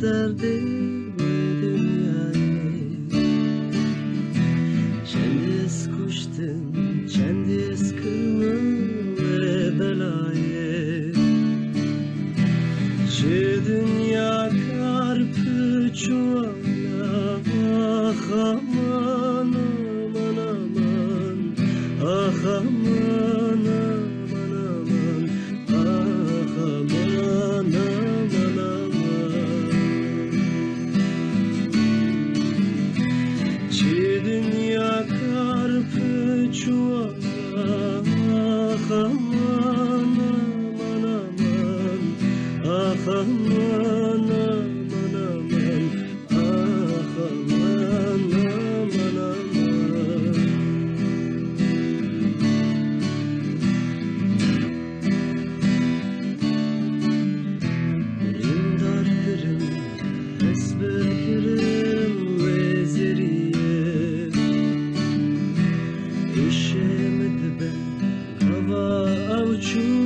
derdi ve dünyayı. Çendiz kuştun, çendiz kılma ve belayı. Şu dünya karpı çuvala, ah aman aman aman, ah aman aman aman, ah aman aman aman. Şu dünya karpı çuvala, ah aman aman aman, ah aman aman aman, ah aman aman aman. Rindar kırım, esber kırım ve zeriye. İşemedi ben hava avuçum